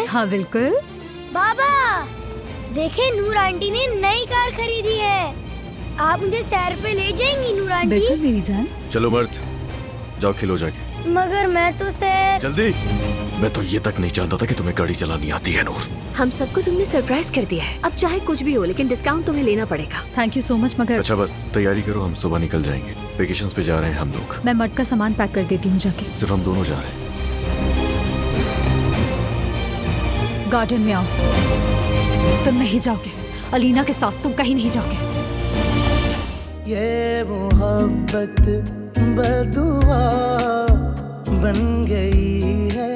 हाँ बिल्कुल। बाबा देखे, नूर आंटी ने नई कार खरीदी है। आप मुझे सैर पे ले जाएंगी नूर आंटी? बिल्कुल मेरी जान। चलो मर्द, जाओ खिलो जाके। मगर मैं तो सैर। जल्दी। मैं तो ये तक नहीं जानता था कि तुम्हें गाड़ी चलानी आती है नूर। हम सबको तुमने सरप्राइज कर दिया है। अब चाहे कुछ भी हो, लेकिन डिस्काउंट तुम्हें लेना पड़ेगा। Thank you so much. मगर अच्छा बस तैयारी करो, हम सुबह निकल जाएंगे। वेकेशंस पे जा रहे हैं हम लोग। मैं मर्द का सामान पैक कर देती हूँ जाके। सिर्फ हम दोनों जा रहे हैं। गार्डन में आओ। तुम नहीं जाओगे, अलीना के साथ तुम कहीं नहीं जाओगे। ये मोहब्बत बदुआ बन गई है